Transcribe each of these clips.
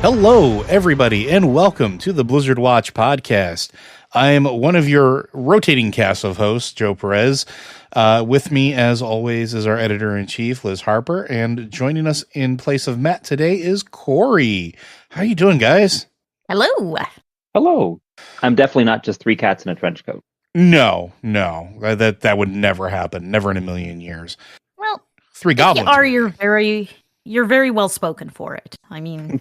Hello, everybody, and welcome to the Blizzard Watch podcast. I'm one of your rotating cast of hosts, Joe Perez. With me, as always, is our editor-in-chief, Liz Harper, and joining us in place of Matt today is Cory. How you doing, guys? Hello. Hello. I'm definitely not just three cats in a trench coat. No, that would never happen. Never in a million years. Well, three goblins. You're very well spoken for it. I mean,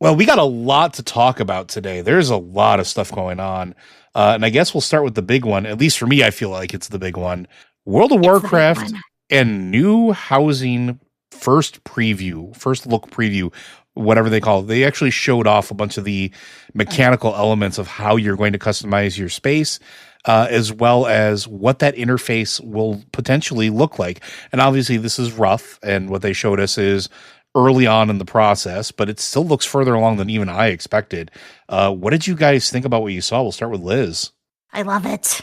well, we got a lot to talk about today. There's a lot of stuff going on, and I guess we'll start with the big one. At least for me, I feel like it's the big one. World of Warcraft and new housing first look preview, whatever they call it. They actually showed off a bunch of the mechanical elements of how you're going to customize your space, as well as what that interface will potentially look like. And obviously this is rough, and what they showed us is early on in the process, but it still looks further along than even I expected. What did you guys think about what you saw? We'll start with Liz. I love it.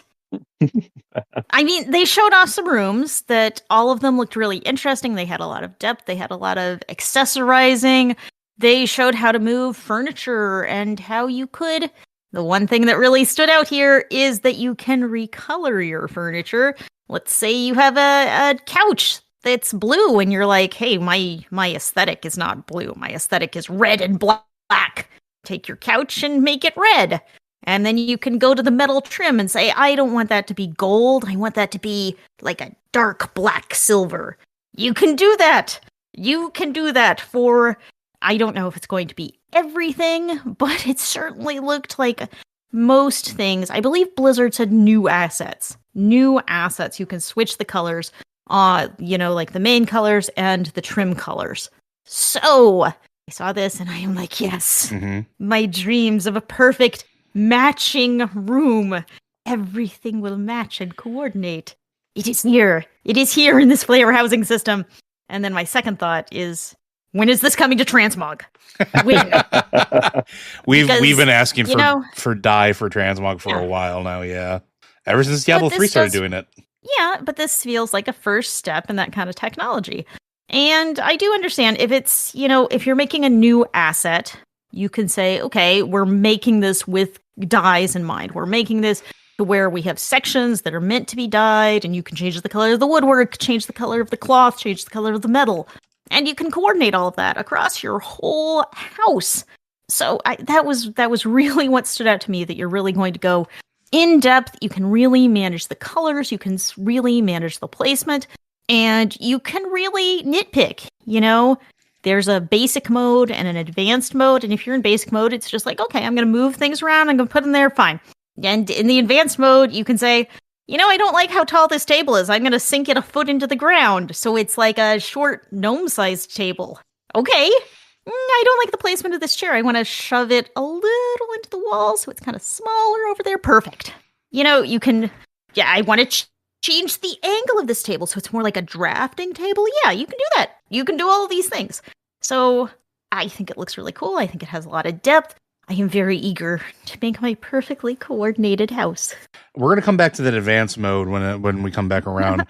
I mean, they showed off some rooms that all of them looked really interesting. They had a lot of depth. They had a lot of accessorizing. They showed how to move furniture and how you could. The one thing that really stood out here is that you can recolor your furniture. Let's say you have a couch that's blue and you're like, hey, my aesthetic is not blue. My aesthetic is red and black. Take your couch and make it red. And then you can go to the metal trim and say, I don't want that to be gold. I want that to be like a dark black silver. You can do that. You can do that for, I don't know if it's going to be everything, but it certainly looked like most things. I believe Blizzard said new assets. New assets. You can switch the colors, like the main colors and the trim colors. So I saw this and I am like, yes, my dreams of a perfect matching room. Everything will match and coordinate. It is here. It is here in this player housing system. And then my second thought is, when is this coming to Transmog? When? we've been asking for dye for Transmog for a while now, yeah. Ever since Diablo 3 started doing it. Yeah, but this feels like a first step in that kind of technology. And I do understand if it's, if you're making a new asset, you can say, okay, we're making this with dyes in mind. We're making this to where we have sections that are meant to be dyed, and you can change the color of the woodwork, change the color of the cloth, change the color of the metal. And you can coordinate all of that across your whole house. So that was really what stood out to me, that you're really going to go in depth. You can really manage the colors. You can really manage the placement. And you can really nitpick, There's a basic mode and an advanced mode. And if you're in basic mode, it's just like, okay, I'm going to move things around. I'm going to put them there. Fine. And in the advanced mode, you can say, I don't like how tall this table is. I'm going to sink it a foot into the ground. So it's like a short gnome-sized table. Okay. I don't like the placement of this chair. I want to shove it a little into the wall so it's kind of smaller over there. Perfect. You can, I want to change the angle of this table so it's more like a drafting table. Yeah, you can do that. You can do all of these things. So I think it looks really cool. I think it has a lot of depth. I am very eager to make my perfectly coordinated house. We're going to come back to that advanced mode when we come back around.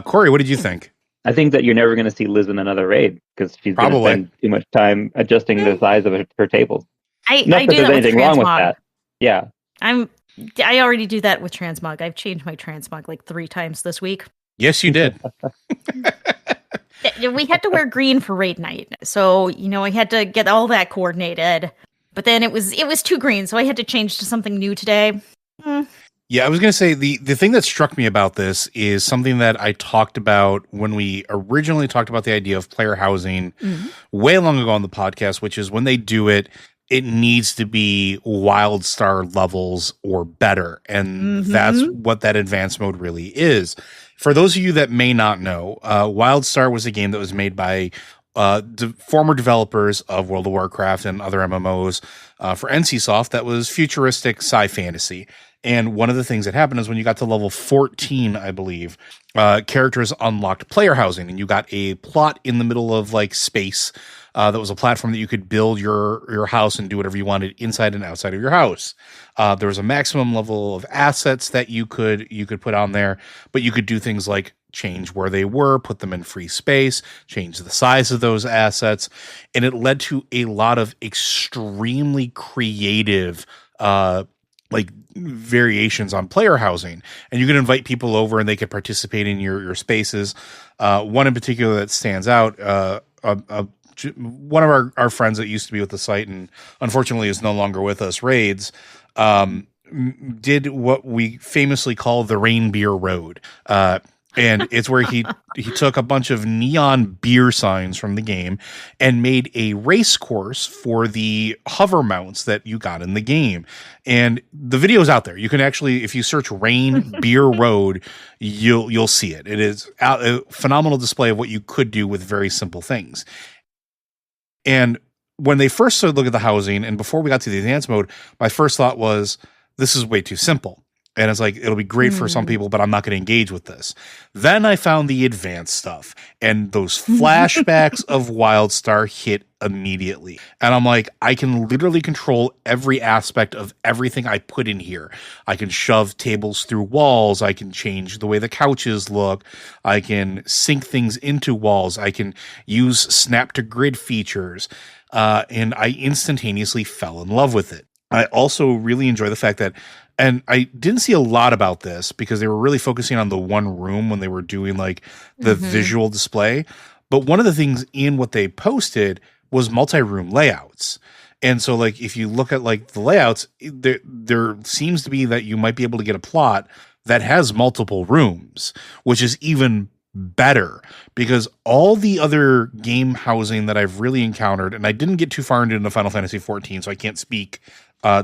Cory, what did you think? I think that you're never going to see Liz in another raid because she's going to spend too much time adjusting the size of her tables. I Not do that there's that anything with wrong with Transmog. that. Yeah. I already do that with Transmog. I've changed my Transmog like 3 times this week. Yes, you did. We had to wear green for raid night. So, I had to get all that coordinated. But then it was too green, so I had to change to something new today. Yeah, I was going to say the thing that struck me about this is something that I talked about when we originally talked about the idea of player housing way long ago on the podcast, which is when they do it, it needs to be WildStar levels or better. And that's what that advanced mode really is. For those of you that may not know, WildStar was a game that was made by former developers of World of Warcraft and other MMOs for NCSoft that was futuristic sci-fantasy. And one of the things that happened is when you got to level 14, I believe, characters unlocked player housing, and you got a plot in the middle of like space that was a platform that you could build your house and do whatever you wanted inside and outside of your house. There was a maximum level of assets that you could put on there, but you could do things like change where they were, put them in free space, change the size of those assets, and it led to a lot of extremely creative like variations on player housing, and you could invite people over and they could participate in your spaces. One in particular that stands out, one of our friends that used to be with the site and unfortunately is no longer with us, Raids, did what we famously call the Rain Beer Road. And it's where he took a bunch of neon beer signs from the game and made a race course for the hover mounts that you got in the game. And the video's out there. You can actually, if you search Rain Beer Road, you'll see it. It is a phenomenal display of what you could do with very simple things. And when they first started looking at the housing, and before we got to the advanced mode, my first thought was, this is way too simple. And it's like, it'll be great for some people, but I'm not going to engage with this. Then I found the advanced stuff, and those flashbacks of WildStar hit immediately. And I'm like, I can literally control every aspect of everything I put in here. I can shove tables through walls. I can change the way the couches look. I can sync things into walls. I can use snap to grid features. And I instantaneously fell in love with it. I also really enjoy the fact that, and I didn't see a lot about this because they were really focusing on the one room when they were doing like the visual display. But one of the things in what they posted was multi-room layouts. And so like, if you look at like the layouts, there seems to be that you might be able to get a plot that has multiple rooms, which is even better because all the other game housing that I've really encountered, and I didn't get too far into Final Fantasy XIV, so I can't speak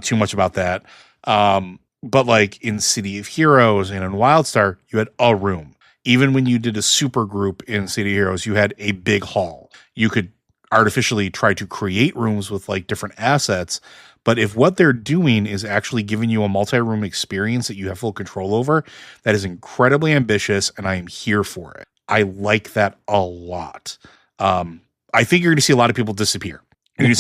too much about that. But like in City of Heroes and in WildStar, you had a room. Even when you did a super group in City of Heroes, you had a big hall. You could artificially try to create rooms with like different assets. But if what they're doing is actually giving you a multi-room experience that you have full control over, that is incredibly ambitious, and I am here for it. I like that a lot. I think you're going to see a lot of people disappear. You're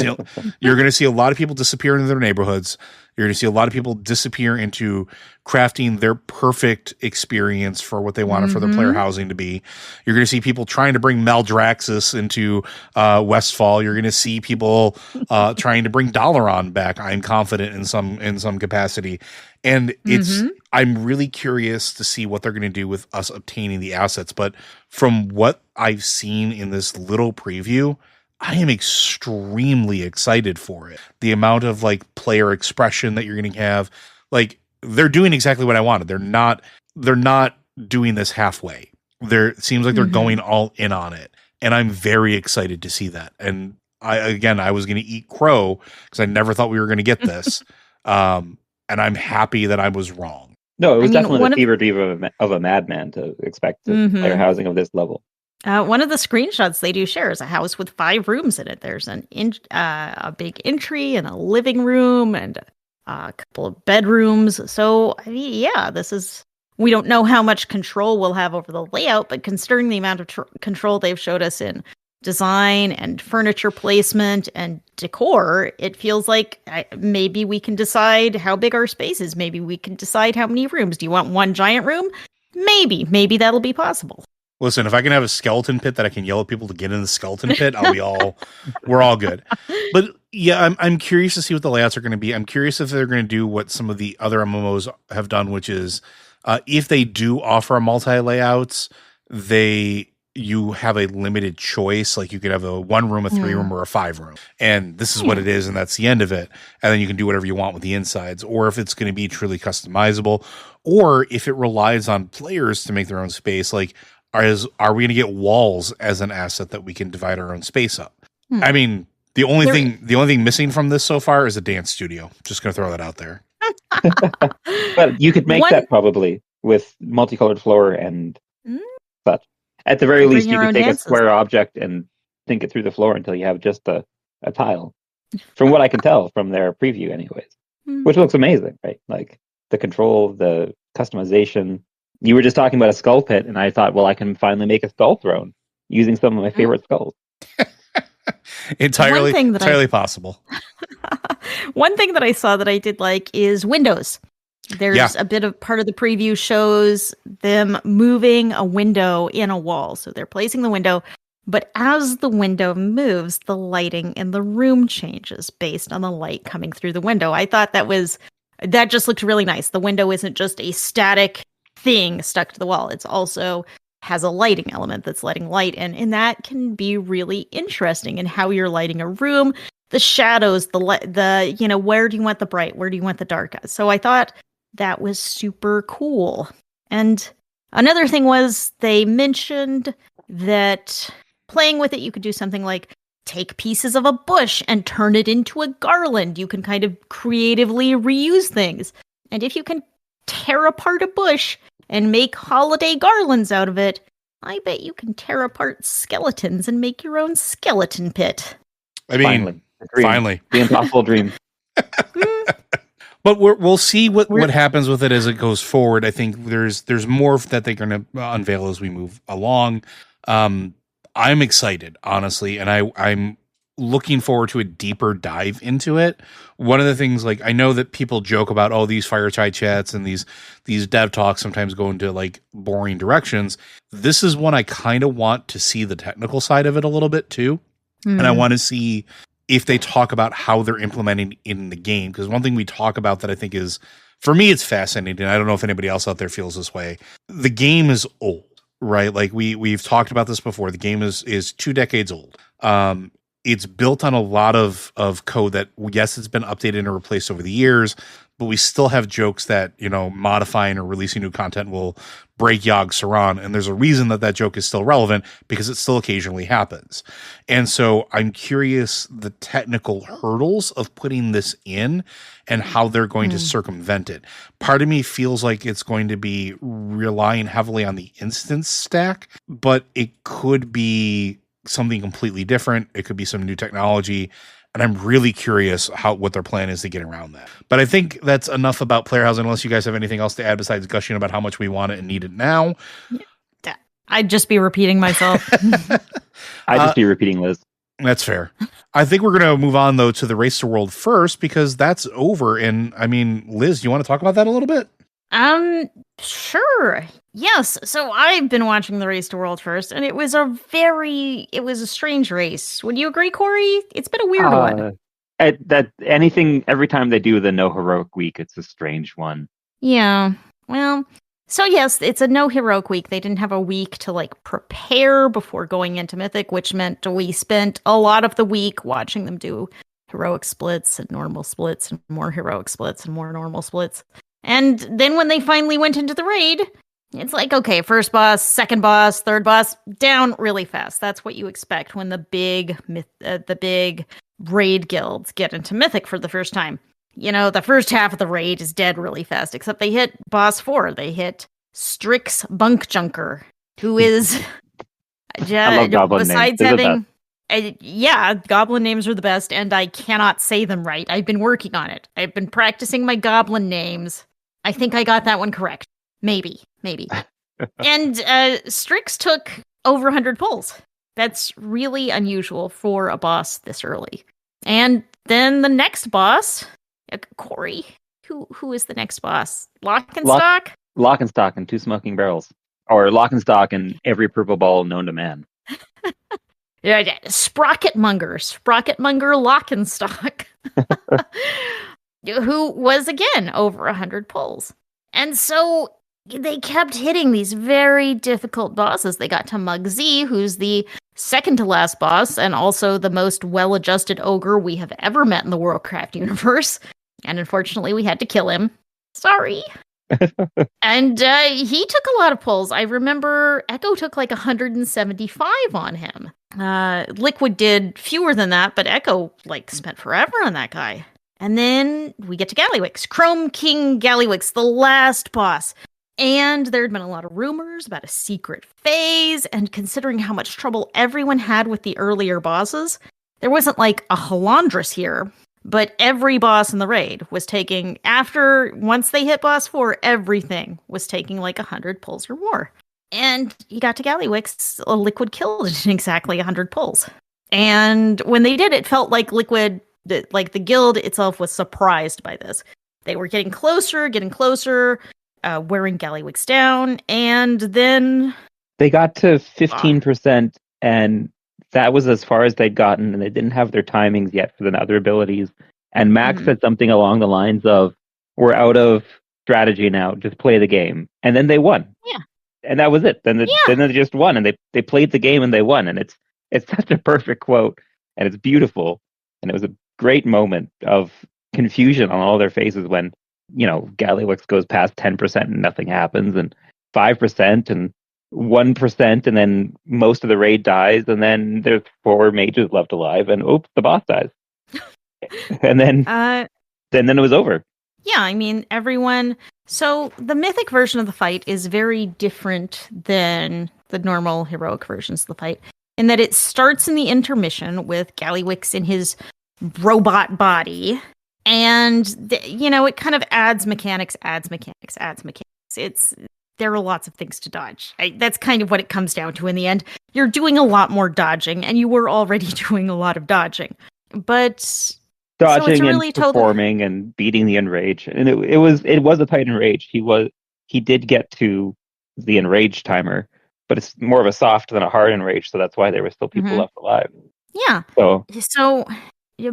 going to see a lot of people disappear into their neighborhoods. You're going to see a lot of people disappear into crafting their perfect experience for what they wanted for their player housing to be. You're going to see people trying to bring Maldraxxus into Westfall. You're going to see people trying to bring Dalaran back. I'm confident in some capacity. And I'm really curious to see what they're going to do with us obtaining the assets. But from what I've seen in this little preview, I am extremely excited for it. The amount of like player expression that you're going to have, like they're doing exactly what I wanted. They're not doing this halfway. It seems like they're going all in on it. And I'm very excited to see that. And I was going to eat crow because I never thought we were going to get this. And I'm happy that I was wrong. No, it was definitely the fever dream of a madman to expect player housing of this level. One of the screenshots they do share is a house with 5 rooms in it. There's a big entry and a living room and a couple of bedrooms. So, yeah, we don't know how much control we'll have over the layout, but considering the amount of control they've showed us in design and furniture placement and decor, it feels like maybe we can decide how big our space is. Maybe we can decide how many rooms. Do you want one giant room? Maybe that'll be possible. Listen, if I can have a skeleton pit that I can yell at people to get in the skeleton pit, we're all good. But yeah, I'm curious to see what the layouts are going to be. I'm curious if they're going to do what some of the other MMOs have done, which is if they do offer a multi-layouts, you have a limited choice. Like you could have a 1 room, a 3 room, or a 5 room. And this is what it is, and that's the end of it. And then you can do whatever you want with the insides. Or if it's going to be truly customizable, or if it relies on players to make their own space, like are we going to get walls as an asset that we can divide our own space up? I mean, the only thing missing from this so far is a dance studio. Just going to throw that out there. But you could make that probably with multicolored floor and such. At the very least, you could take a square object and think it through the floor until you have just a tile. From what I can tell from their preview anyways. Which looks amazing, right? Like the control, the customization. You were just talking about a skull pit, and I thought, well, I can finally make a skull throne using some of my favorite skulls. entirely possible. One thing that I saw that I did like is windows. There's a bit of part of the preview shows them moving a window in a wall. So they're placing the window, but as the window moves, the lighting in the room changes based on the light coming through the window. I thought that just looked really nice. The window isn't just a static thing stuck to the wall. It's also has a lighting element that's letting light in, and that can be really interesting in how you're lighting a room. The shadows, the where do you want the bright, where do you want the dark? So I thought that was super cool. And another thing was they mentioned that playing with it, you could do something like take pieces of a bush and turn it into a garland. You can kind of creatively reuse things. And if you can tear apart a bush and make holiday garlands out of it, I bet you can tear apart skeletons and make your own skeleton pit. I mean, finally. The impossible dream. But we'll see what happens with it as it goes forward. I think there's more that they're going to unveil as we move along. I'm excited, honestly, and I'm looking forward to a deeper dive into it. One of the things, like, I know that people joke about, oh, these fireside chats and these dev talks sometimes go into like boring directions. This is one I kind of want to see the technical side of it a little bit too. And I want to see if they talk about how they're implementing in the game. Because one thing we talk about that I think is, for me, it's fascinating. I don't know if anybody else out there feels this way. The game is old, right? Like we've talked about this before. The game is 2 decades old. It's built on a lot of code that, yes, it's been updated and replaced over the years, but we still have jokes that, modifying or releasing new content will break Yogg Saron. And there's a reason that joke is still relevant, because it still occasionally happens. And so I'm curious the technical hurdles of putting this in and how they're going to circumvent it. Part of me feels like it's going to be relying heavily on the instance stack, but it could be something completely different. It could be some new technology. And I'm really curious what their plan is to get around that. But I think that's enough about Player Housing, unless you guys have anything else to add besides gushing about how much we want it and need it now. I'd just be repeating myself. I'd just be repeating Liz. That's fair. I think we're going to move on, though, to the Race to World first, because that's over. And I mean, Liz, you want to talk about that a little bit? Sure. Yes. So I've been watching the Race to World first, and it was a strange race. Would you agree, Cory? It's been a weird one. Every time they do the no heroic week, it's a strange one. Yeah. Well, so yes, it's a no heroic week. They didn't have a week to prepare before going into Mythic, which meant we spent a lot of the week watching them do heroic splits and normal splits and more heroic splits and more normal splits. And then when they finally went into the raid, it's like, okay, first boss, second boss, third boss, down really fast. That's what you expect when the big raid guilds get into Mythic for the first time. The first half of the raid is dead really fast, except they hit boss 4. They hit Strix Bunk Junker, who is I love goblin besides names. having goblin names are the best, and I cannot say them right. I've been working on it. I've been practicing my goblin names. I think I got that one correct. Maybe. And Strix took over 100 pulls. That's really unusual for a boss this early. And then the next boss, Cory. Who is the next boss? Lockenstock? Lockenstock and 2 smoking barrels. Or Lockenstock and every purple ball known to man. Sprocketmonger Lockenstock. Who was, again, over 100 pulls. And so they kept hitting these very difficult bosses. They got to Mug Z, who's the second to last boss, and also the most well-adjusted ogre we have ever met in the Warcraft universe. And unfortunately, we had to kill him. Sorry. And he took a lot of pulls. I remember Echo took 175 on him. Liquid did fewer than that, but Echo spent forever on that guy. And then we get to Gallywix. Chrome King Gallywix, the last boss. And there had been a lot of rumors about a secret phase, and considering how much trouble everyone had with the earlier bosses, there wasn't a Halandris here, but every boss in the raid was taking, once they hit boss 4, everything was taking 100 pulls or more. And you got to Gallywix, a Liquid killed it in exactly 100 pulls. And when they did, it felt like Liquid, like the guild itself was surprised by this. They were getting closer, wearing Gallywix down, and then they got to 15%, and that was as far as they'd gotten, and they didn't have their timings yet for the other abilities. And Max said something along the lines of, "We're out of strategy now, just play the game." And then they won. Yeah. And that was it. Then they just won, and they played the game and they won. And it's such a perfect quote, and it's beautiful. And it was a great moment of confusion on all their faces when, Gallywix goes past 10% and nothing happens, and 5% and 1%, and then most of the raid dies, and then there's 4 mages left alive, and oops, the boss dies. And then it was over. Yeah, I mean, everyone. So the mythic version of the fight is very different than the normal heroic versions of the fight, in that it starts in the intermission with Gallywix in his robot body, and it kind of adds mechanics. There are lots of things to dodge. That's kind of what it comes down to in the end. You're doing a lot more dodging, and you were already doing a lot of dodging, but dodging and performing and beating the enrage, and it was a tight enrage. He did get to the enrage timer, but it's more of a soft than a hard enrage, so that's why there were still people left alive. Yeah. So,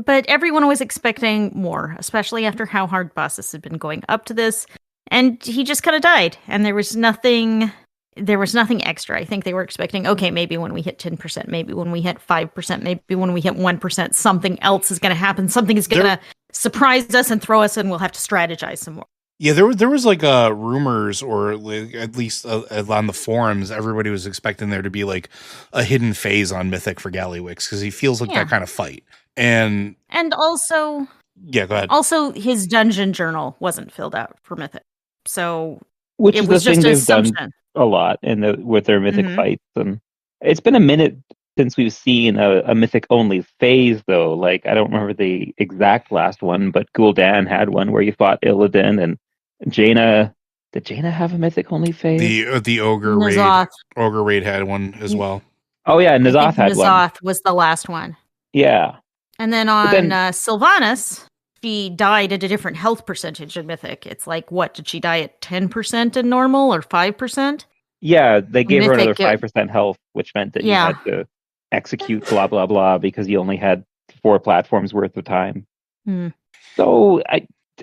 but everyone was expecting more, especially after how hard bosses had been going up to this, and he just kind of died, and there was nothing extra. I think they were expecting, okay, maybe when we hit 10%, maybe when we hit 5%, maybe when we hit 1%, something else is going to happen. Something is going to surprise us and throw us, and we'll have to strategize some more. Yeah, there was like rumors, or like, at least on the forums, everybody was expecting there to be like a hidden phase on Mythic for Gallywix, because he feels like that kind of fight. And also, yeah, go ahead. Also, his dungeon journal wasn't filled out for Mythic, so which is the thing they've done a lot with their Mythic fights. And it's been a minute since we've seen a Mythic only phase, though. Like, I don't remember the exact last one, but Gul'dan had one where you fought Illidan, and Jaina. Did Jaina have a Mythic only phase? The Ogre Raid. Ogre Raid had one as well. Oh yeah, N'Zoth had one. N'Zoth was the last one. Yeah. And then on Sylvanas, she died at a different health percentage in Mythic. It's like, what, did she die at 10% in normal or 5%? Yeah, they gave her another 5% health, which meant that you had to execute blah, blah, blah, because you only had 4 platforms worth of time. So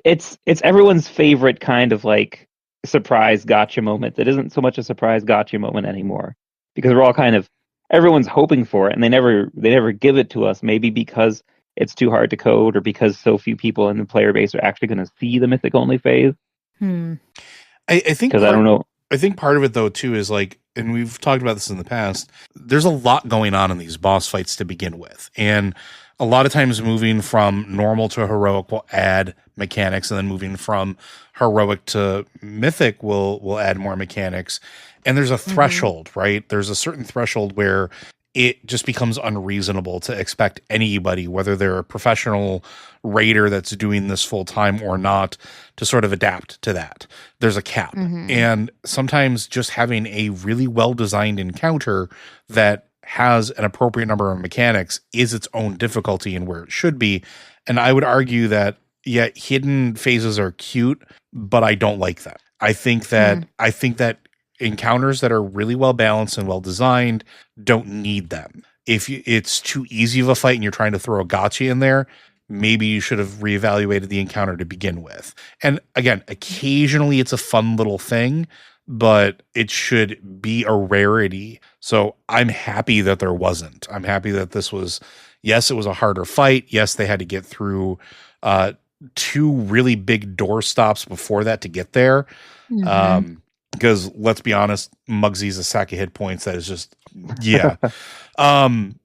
it's everyone's favorite kind of like surprise gotcha moment that isn't so much a surprise gotcha moment anymore, because we're all kind of, everyone's hoping for it, and they never give it to us, maybe because it's too hard to code, or because so few people in the player base are actually going to see the Mythic only phase. I think, because I don't know. I think part of it though too is like, and we've talked about this in the past, there's a lot going on in these boss fights to begin with, and a lot of times moving from normal to heroic will add mechanics, and then moving from heroic to Mythic will add more mechanics. And there's a threshold, right? There's a certain threshold where it just becomes unreasonable to expect anybody, whether they're a professional raider that's doing this full time or not, to sort of adapt to that. There's a cap. And sometimes just having a really well-designed encounter that has an appropriate number of mechanics is its own difficulty and where it should be. And I would argue that, yeah, hidden phases are cute, but I don't like that. I think that encounters that are really well balanced and well designed don't need them. If it's too easy of a fight and you're trying to throw a gotcha in there, maybe you should have reevaluated the encounter to begin with. And again, occasionally it's a fun little thing, but it should be a rarity. So I'm happy that there wasn't. I'm happy that this was, yes, it was a harder fight. Yes, they had to get through 2 really big door stops before that to get there. Because let's be honest, Muggsy's a sack of hit points that is just, yeah. And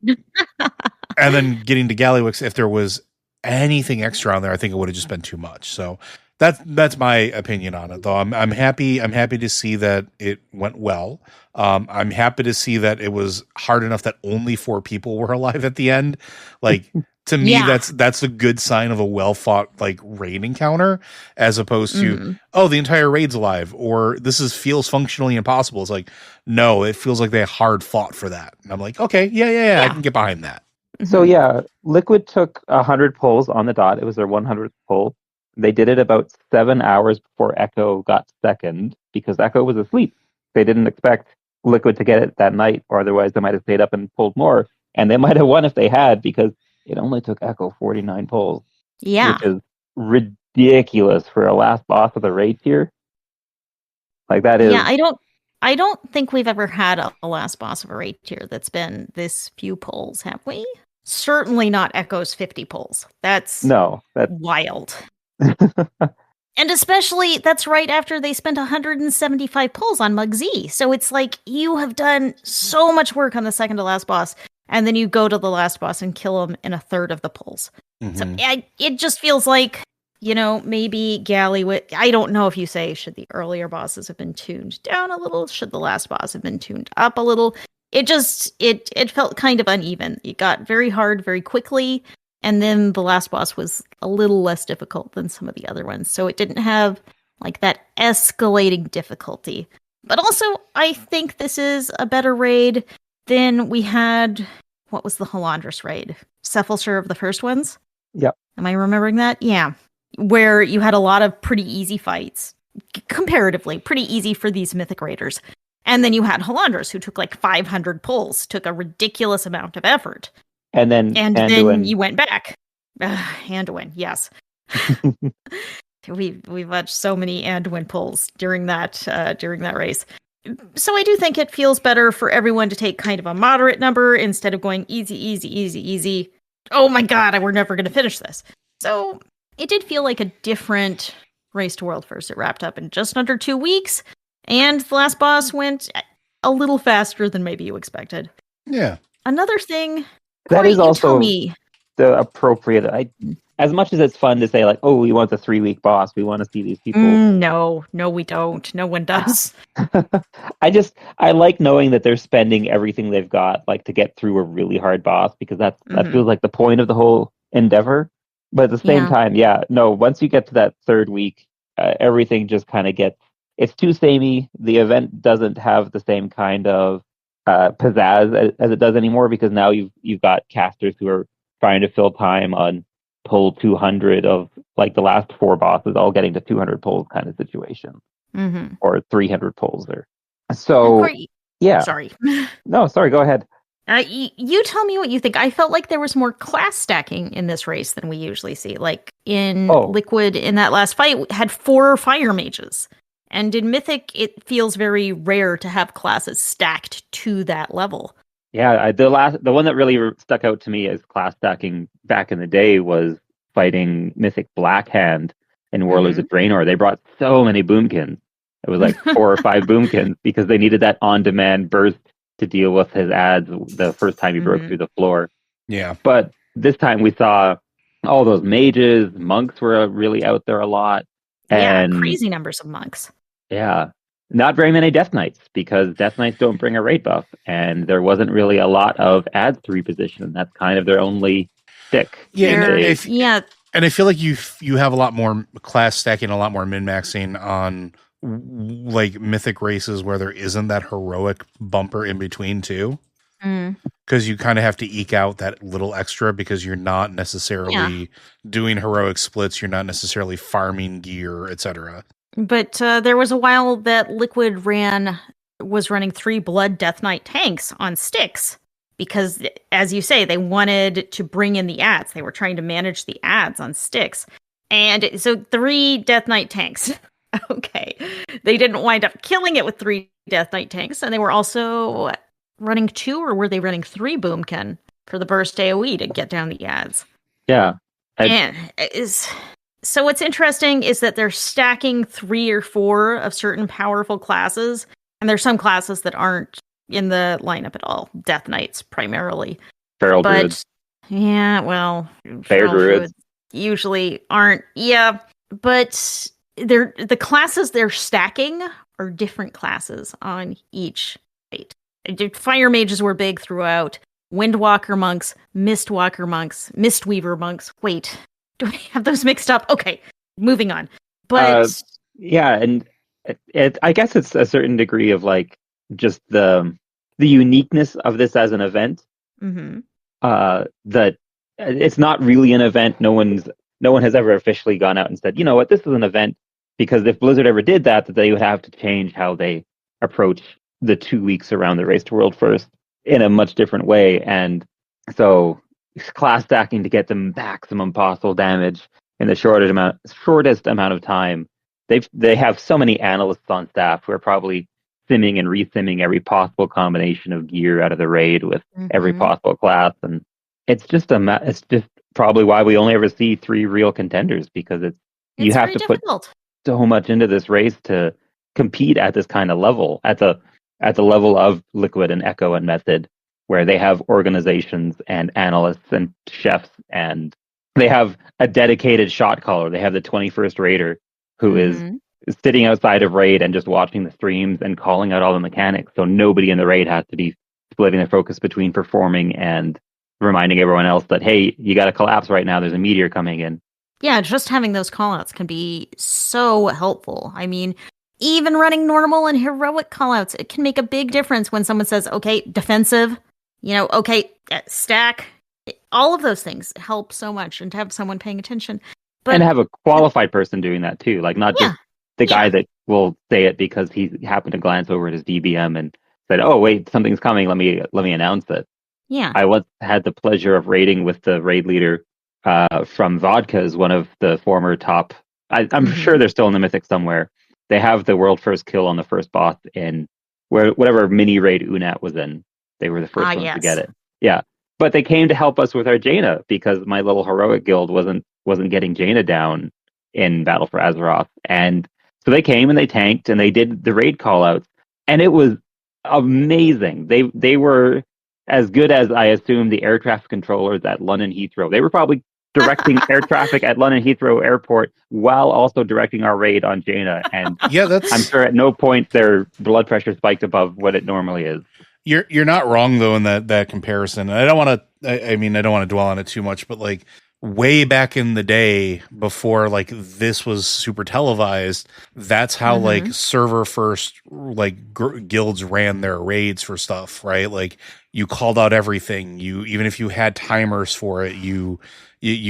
then getting to Gallywix, if there was anything extra on there, I think it would have just been too much. So that's my opinion on it, though. I'm happy to see that it went well. I'm happy to see that it was hard enough that only 4 people were alive at the end. Like, to me, that's a good sign of a well-fought like raid encounter, as opposed to, oh, the entire raid's alive, or this feels functionally impossible. It's like, no, it feels like they hard fought for that. And I'm like, okay, yeah, I can get behind that. So yeah, Liquid took 100 pulls on the dot. It was their 100th pull. They did it about 7 hours before Echo got second because Echo was asleep. They didn't expect Liquid to get it that night, or otherwise they might have stayed up and pulled more. And they might have won if they had, because it only took Echo 49 pulls. Yeah. Which is ridiculous for a last boss of the raid tier. Like, that is... Yeah, I don't think we've ever had a last boss of a raid tier that's been this few pulls, have we? Certainly not Echo's 50 pulls. That's wild. And especially, that's right after they spent 175 pulls on Mug Z. So it's like, you have done so much work on the second to last boss, and then you go to the last boss and kill him in a third of the pulls. So it just feels like, maybe Galley would... I don't know if you say, should the earlier bosses have been tuned down a little? Should the last boss have been tuned up a little? It just, it felt kind of uneven. It got very hard very quickly, and then the last boss was a little less difficult than some of the other ones. So it didn't have like that escalating difficulty. But also, I think this is a better raid than we had... What was the Halandris raid? Sepulchre of the first ones? Yep. Am I remembering that? Yeah. Where you had a lot of pretty easy fights. Comparatively, pretty easy for these mythic raiders. And then you had Halandris, who took like 500 pulls, took a ridiculous amount of effort. And then you went back. Anduin, yes. we watched so many Anduin pulls during that race. So I do think it feels better for everyone to take kind of a moderate number instead of going easy. Oh my god, we're never going to finish this. So it did feel like a different race to world first. It wrapped up in just under 2 weeks, and the last boss went a little faster than maybe you expected. Yeah. Another thing, that Cory, is also the appropriate. As much as it's fun to say, like, oh, we want the 3-week boss, we want to see these people. No, we don't. No one does. I like knowing that they're spending everything they've got, like, to get through a really hard boss, because that feels like the point of the whole endeavor. But at the same time, once you get to that 3rd week, everything just kind of it's too samey. The event doesn't have the same kind of pizzazz as it does anymore, because now you've got casters who are trying to fill time on pull 200 of, like, the last 4 bosses all getting to 200 pulls kind of situation, or 300 pulls there. So Cory, yeah, sorry. No, sorry. Go ahead. You tell me what you think. I felt like there was more class stacking in this race than we usually see. Like in Liquid, in that last fight, we had 4 fire mages. And in Mythic, it feels very rare to have classes stacked to that level. Yeah, the one that really stuck out to me as class stacking back in the day was fighting Mythic Blackhand in Warlords of Draenor. They brought so many boomkins. It was like 4 or 5 boomkins, because they needed that on-demand burst to deal with his ads the first time he broke through the floor. Yeah. But this time we saw all those mages. Monks were really out there a lot. And crazy numbers of monks. Yeah. Not very many Death Knights, because Death Knights don't bring a raid buff, and there wasn't really a lot of ads to reposition. That's kind of their only stick. Yeah, and I feel like you have a lot more class stacking, a lot more min-maxing on, like, Mythic races where there isn't that heroic bumper in between too. Because you kind of have to eke out that little extra, because you're not necessarily doing heroic splits, you're not necessarily farming gear, etc. But there was a while that Liquid was running 3 Blood Death Knight tanks on sticks, because, as you say, they wanted to bring in the ads. They were trying to manage the ads on sticks. And so 3 Death Knight tanks. Okay. They didn't wind up killing it with 3 Death Knight tanks, and they were also running 2, or were they running 3 Boomkin for the burst AoE to get down the ads? Yeah. So what's interesting is that they're stacking 3 or 4 of certain powerful classes, and there's some classes that aren't in the lineup at all. Death Knights primarily. Feral Druids. Yeah, well, Feral Druids usually aren't. Yeah, but the classes they're stacking are different classes on each fight. Fire mages were big throughout. Windwalker monks, Mistwalker monks, Mistweaver monks. Wait, do I have those mixed up? Okay, moving on. But and I guess it's a certain degree of, like, just the uniqueness of this as an event. that it's not really an event. No one has ever officially gone out and said, you know what, this is an event, because if Blizzard ever did that they would have to change how they approach the 2 weeks around the Race to World First in a much different way. And so class stacking to get the maximum possible damage in the shortest amount of time. They have so many analysts on staff who are probably simming and re-simming every possible combination of gear out of the raid with every possible class, and it's just probably why we only ever see 3 real contenders, because you have to put so much into this race to compete at this kind of level, at the level of Liquid and Echo and Method, where they have organizations and analysts and chefs, and they have a dedicated shot caller. They have the 21st Raider who is sitting outside of raid and just watching the streams and calling out all the mechanics, so nobody in the raid has to be splitting their focus between performing and reminding everyone else that, hey, you got to collapse right now, there's a meteor coming in. Yeah, just having those callouts can be so helpful. I mean, even running normal and heroic callouts, it can make a big difference when someone says, okay, defensive, okay, stack. All of those things help so much, and to have someone paying attention. And have a qualified person doing that too, like not just the guy that will say it because he happened to glance over at his DBM and said, "Oh wait, something's coming. Let me announce it." Yeah, I once had the pleasure of raiding with the raid leader from Vodka's, one of the former top. I'm sure they're still in the Mythic somewhere. They have the world first kill on the first boss in whatever mini raid Unat was in. They were the first ones to get it. Yeah, but they came to help us with our Jaina, because my little heroic guild wasn't getting Jaina down in Battle for Azeroth, and so they came and they tanked and they did the raid callouts, and it was amazing. They were as good as, I assume, the air traffic controllers at London Heathrow. They were probably directing air traffic at London Heathrow Airport while also directing our raid on Jaina. And I'm sure at no point their blood pressure spiked above what it normally is. You're not wrong though in that comparison. And I don't want to dwell on it too much, but like way back in the day before like this was super televised, that's how like server first like guilds ran their raids for stuff, right? Like you called out everything. Even if you had timers for it, you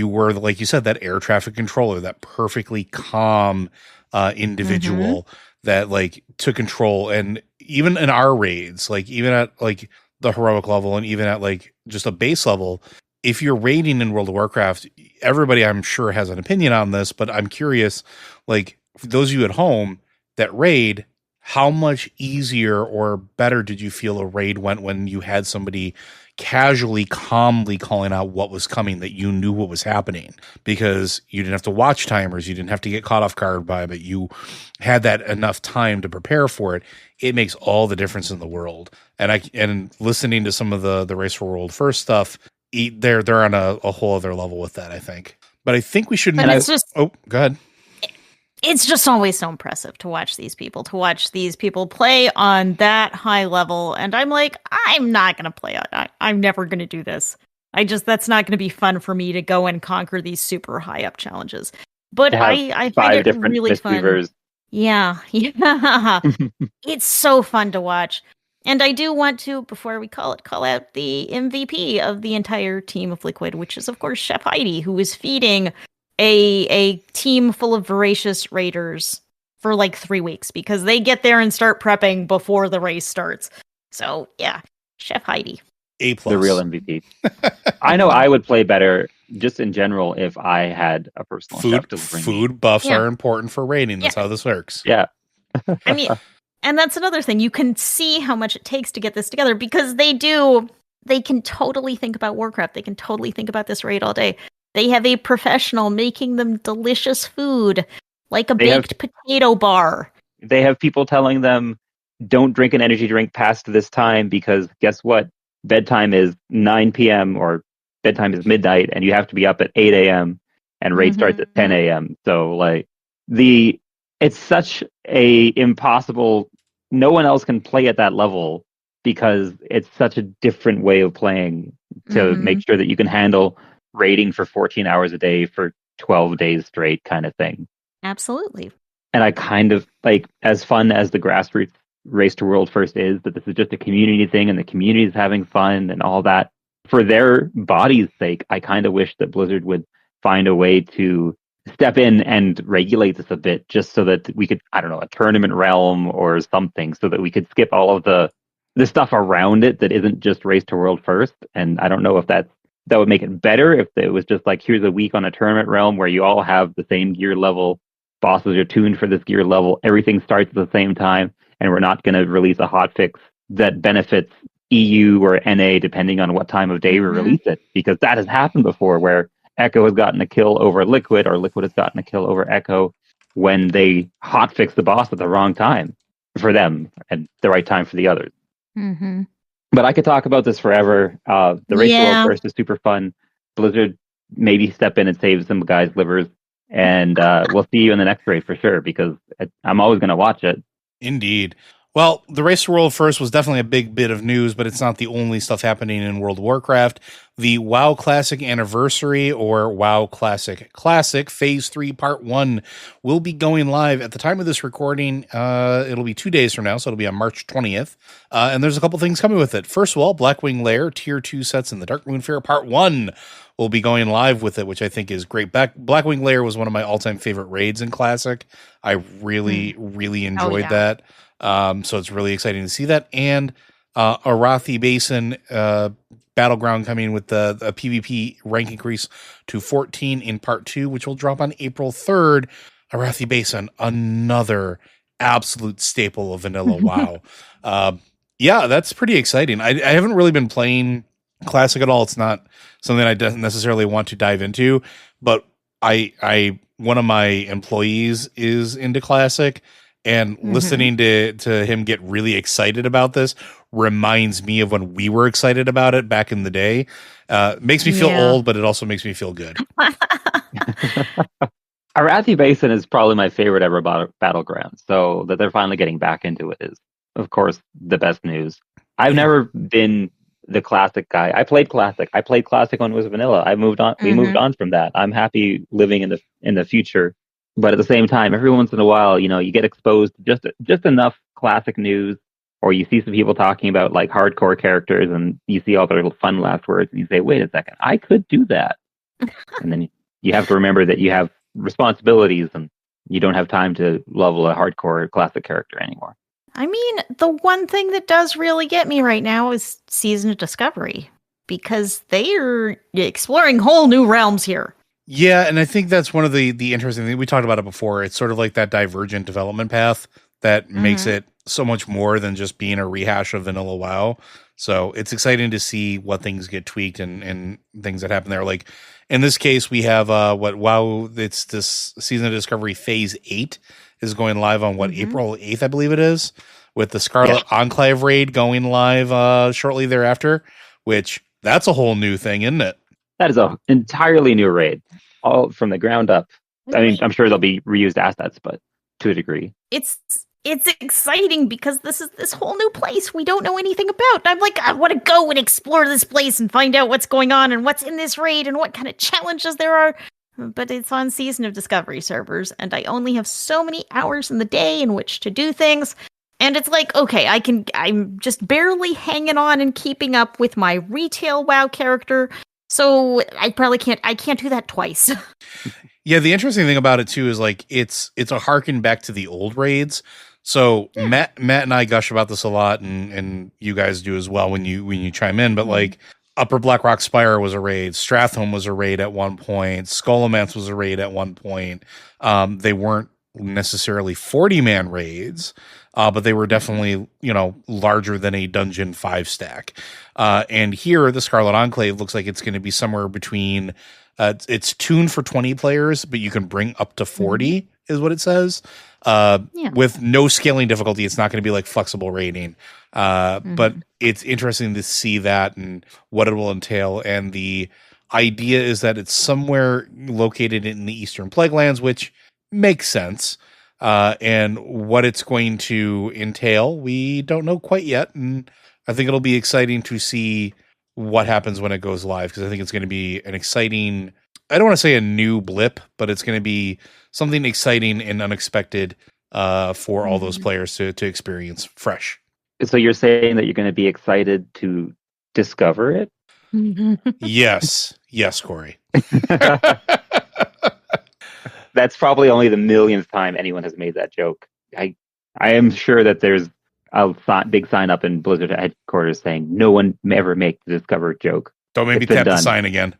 were, like you said, that air traffic controller, that perfectly calm individual that like took control. And even in our raids, like even at like the heroic level and even at like just a base level, if you're raiding in World of Warcraft, everybody I'm sure has an opinion on this, but I'm curious, like for those of you at home that raid, how much easier or better did you feel a raid went when you had somebody casually, calmly calling out what was coming, that you knew what was happening, because you didn't have to watch timers, you didn't have to get caught off guard by, but you had that enough time to prepare for it. It makes all the difference in the world. And listening to some of the Race for World First stuff, they're on a whole other level with that, I think. But I think we should. Go ahead. It's just always so impressive to watch these people play on that high level. And I'm like, I'm not going to play. I'm never going to do this. That's not going to be fun for me to go and conquer these super high up challenges. But I find it really fun. Yeah. It's so fun to watch. And I do want to, before we call out the MVP of the entire team of Liquid, which is, of course, Chef Heidi, who is feeding a team full of voracious raiders for like 3 weeks, because they get there and start prepping before the race starts. So, yeah, Chef Heidi. A+. The real MVP. I know I would play better, just in general, if I had a personal chef to bring food buffs are important for raiding. That's how this works. Yeah. I mean... And that's another thing. You can see how much it takes to get this together, because they can totally think about Warcraft. They can totally think about this raid all day. They have a professional making them delicious food, like a baked potato bar. They have people telling them, don't drink an energy drink past this time, because guess what? Bedtime is 9 p.m. or bedtime is midnight, and you have to be up at 8 a.m. and raid starts at 10 a.m. So like it's such a impossible. No one else can play at that level, because it's such a different way of playing to make sure that you can handle raiding for 14 hours a day for 12 days straight kind of thing. Absolutely. And I kind of like, as fun as the grassroots Race to World First is, that this is just a community thing and the community is having fun and all that. for their body's sake, I kind of wish that Blizzard would find a way to step in and regulate this a bit, just so that we could, I don't know, a tournament realm or something, so that we could skip all of the stuff around it that isn't just race to world first. And I don't know if that would make it better if it was just like, here's a week on a tournament realm where you all have the same gear level, bosses are tuned for this gear level, everything starts at the same time, and we're not going to release a hotfix that benefits EU or NA depending on what time of day we release it, because that has happened before where Echo has gotten a kill over Liquid, or Liquid has gotten a kill over Echo when they hotfix the boss at the wrong time for them and the right time for the others. Mm-hmm. But I could talk about this forever. The Race to World First is super fun. Blizzard maybe step in and save some guys' livers, and we'll see you in the next raid for sure, because I'm always going to watch it. Indeed. Well, the Race to World First was definitely a big bit of news, but it's not the only stuff happening in World of Warcraft. The WoW Classic Anniversary, or WoW Classic Phase 3 Part 1 will be going live at the time of this recording. It'll be 2 days from now, so it'll be on March 20th. And there's a couple things coming with it. First of all, Blackwing Lair Tier 2 sets in the Dark Moonfair Part 1 will be going live with it, which I think is great. Blackwing Lair was one of my all-time favorite raids in Classic. I really enjoyed that. So it's really exciting to see that. And Arathi Basin Battleground coming with the PvP rank increase to 14 in Part 2, which will drop on April 3rd. Arathi Basin, another absolute staple of vanilla WoW. Yeah, that's pretty exciting. I haven't really been playing Classic at all. It's not something I don't necessarily want to dive into, but I one of my employees is into Classic, and listening to him get really excited about this reminds me of when we were excited about it back in the day. Makes me feel old, but it also makes me feel good. Arathi Basin is probably my favorite ever battleground, so that they're finally getting back into it is, of course, the best news. I've never been the Classic guy. I played Classic when it was vanilla. I moved on. We moved on from that. I'm happy living in the future. But at the same time, every once in a while, you get exposed to just enough Classic news, or you see some people talking about like hardcore characters, and you see all their little fun last words, and you say, "Wait a second, I could do that." And then you have to remember that you have responsibilities, and you don't have time to level a hardcore Classic character anymore. I mean, the one thing that does really get me right now is Season of Discovery, because they are exploring whole new realms here. Yeah, and I think that's one of the interesting things. We talked about it before. It's sort of like that divergent development path that makes it so much more than just being a rehash of vanilla WoW. So it's exciting to see what things get tweaked and things that happen there. Like in this case, we have WoW. It's this Season of Discovery Phase 8 is going live on April 8th, I believe it is, with the Scarlet Enclave raid going live shortly thereafter, which that's a whole new thing, isn't it? That is an entirely new raid, all from the ground up. I mean, I'm sure there'll be reused assets, but to a degree. It's exciting because this is this whole new place we don't know anything about. I'm like, I want to go and explore this place and find out what's going on and what's in this raid and what kind of challenges there are. But it's on Season of Discovery servers, and I only have so many hours in the day in which to do things. And it's like, okay, I'm just barely hanging on and keeping up with my retail WoW character. So I can't do that twice. Yeah, the interesting thing about it too is like it's a harken back to the old raids. So Matt and I gush about this a lot, and you guys do as well when you chime in. But like Upper Blackrock Spire was a raid, Strathholm was a raid at one point, Skullomance was a raid at one point. They weren't necessarily 40-man raids, but they were definitely larger than a Dungeon 5 stack. And here, the Scarlet Enclave looks like it's going to be somewhere between. It's tuned for 20 players, but you can bring up to 40, is what it says. With no scaling difficulty, it's not going to be like flexible raiding. But it's interesting to see that and what it will entail. And the idea is that it's somewhere located in the Eastern Plaguelands, which makes sense. And what it's going to entail, we don't know quite yet. And I think it'll be exciting to see what happens when it goes live, because I think it's going to be an exciting, I don't want to say a new blip, but it's going to be something exciting and unexpected for all those players to experience fresh. So you're saying that you're going to be excited to discover it? Yes, Cory. That's probably only the millionth time anyone has made that joke. I am sure that there's a big sign up in Blizzard headquarters saying no one may ever make the Discover joke. Don't maybe tap the sign again.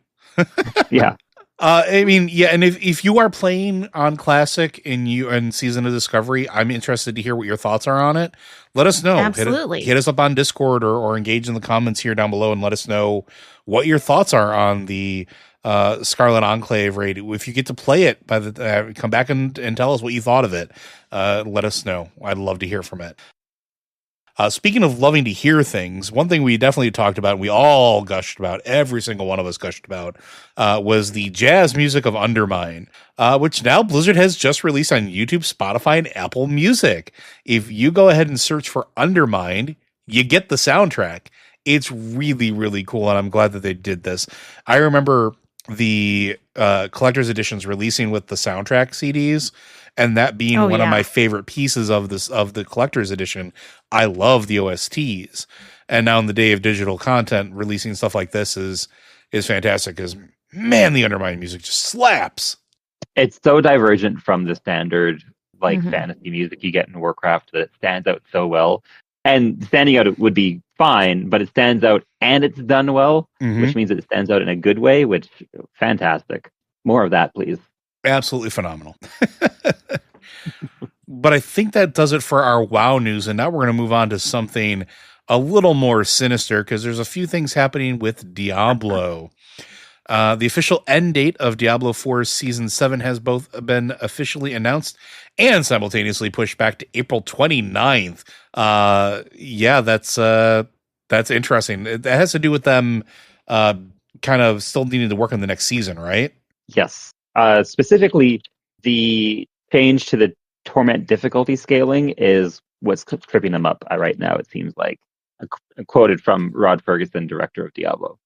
Yeah. I mean, yeah, and if you are playing on Classic and Season of Discovery, I'm interested to hear what your thoughts are on it. Let us know. Absolutely. Hit us up on Discord or engage in the comments here down below and let us know what your thoughts are on the Scarlet Enclave raid. If you get to play it, come back and tell us what you thought of it. Let us know. I'd love to hear from it. Speaking of loving to hear things, one thing we definitely talked about, we all gushed about, every single one of us gushed about, was the jazz music of Undermine, which now Blizzard has just released on YouTube, Spotify, and Apple Music. If you go ahead and search for Undermine, you get the soundtrack. It's really, really cool, and I'm glad that they did this. I remember the collector's editions releasing with the soundtrack CDs, and that being one of my favorite pieces of the collector's edition. I love the OSTs, and now in the day of digital content, releasing stuff like this is fantastic. Because man, the Undermine music just slaps. It's so divergent from the standard fantasy music you get in Warcraft that it stands out so well. And standing out would be fine, but it stands out and it's done well, which means it stands out in a good way, which fantastic. More of that, please. Absolutely phenomenal. But I think that does it for our WoW news. And now we're going to move on to something a little more sinister because there's a few things happening with Diablo. The official end date of Diablo 4's Season 7 has both been officially announced and simultaneously pushed back to April 29th. That's interesting. That has to do with them kind of still needing to work on the next season, right? Yes. Specifically, the change to the Torment difficulty scaling is what's tripping them up right now, it seems like. Quoted from Rod Ferguson, director of Diablo.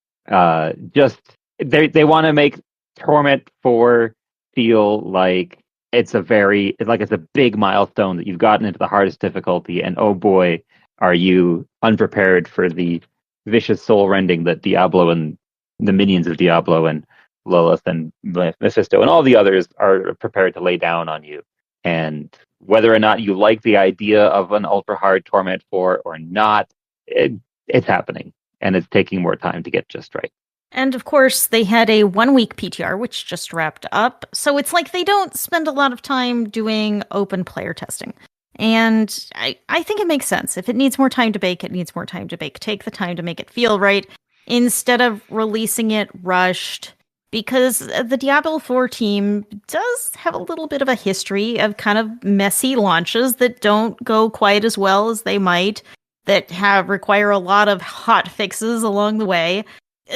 They want to make Torment 4 feel like it's a big milestone that you've gotten into the hardest difficulty, and oh boy, are you unprepared for the vicious soul rending that Diablo and the minions of Diablo and Lilith and Mephisto and all the others are prepared to lay down on you. And whether or not you like the idea of an ultra hard Torment 4 or not, it's happening, and it's taking more time to get just right. And of course, they had a 1-week PTR, which just wrapped up. So it's like they don't spend a lot of time doing open player testing. And I think it makes sense. If it needs more time to bake, it needs more time to bake. Take the time to make it feel right instead of releasing it rushed. Because the Diablo 4 team does have a little bit of a history of kind of messy launches that don't go quite as well as they might, that require a lot of hot fixes along the way.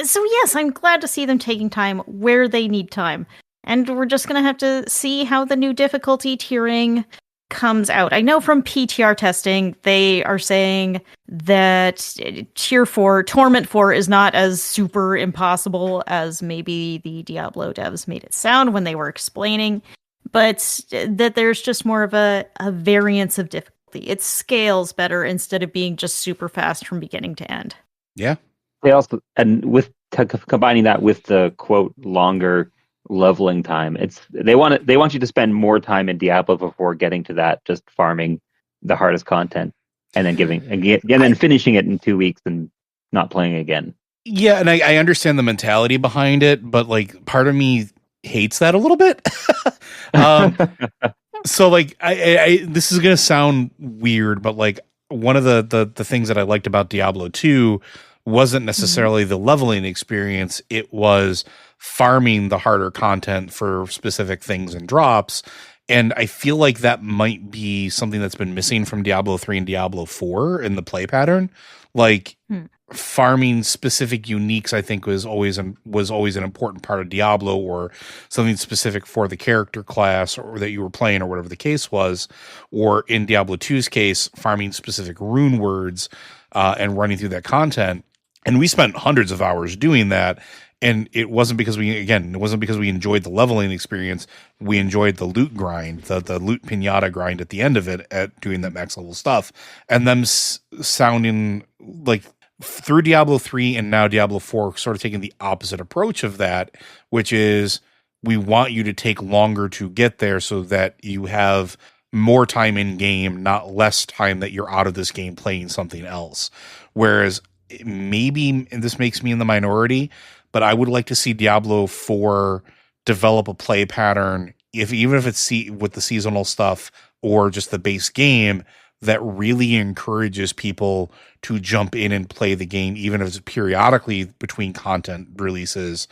So yes, I'm glad to see them taking time where they need time. And we're just going to have to see how the new difficulty tiering comes out. I know from PTR testing, they are saying that Tier 4, Torment 4 is not as super impossible as maybe the Diablo devs made it sound when they were explaining, but that there's just more of a variance of difficulty. It scales better instead of being just super fast from beginning to end. Yeah. They also, and with combining that with the quote longer leveling time, they want you to spend more time in Diablo before getting to that just farming the hardest content, and then finishing it in 2 weeks and not playing again. Yeah, and I understand the mentality behind it, but like part of me hates that a little bit. So like I this is gonna sound weird, but like one of the things that I liked about Diablo 2 wasn't necessarily the leveling experience. It was farming the harder content for specific things and drops. And I feel like that might be something that's been missing from Diablo 3 and Diablo 4 in the play pattern. Like farming specific uniques, I think was always an important part of Diablo, or something specific for the character class or that you were playing or whatever the case was. Or in Diablo 2's case, farming specific rune words and running through that content. And we spent hundreds of hours doing that. And it wasn't because we enjoyed the leveling experience. We enjoyed the loot grind, the loot pinata grind at the end of it, at doing that max level stuff. And them sounding like through Diablo 3 and now Diablo 4, sort of taking the opposite approach of that, which is we want you to take longer to get there so that you have more time in game, not less time that you're out of this game playing something else. Whereas maybe, and this makes me in the minority, but I would like to see Diablo 4 develop a play pattern, even if it's with the seasonal stuff or just the base game, that really encourages people to jump in and play the game, even if it's periodically between content releases,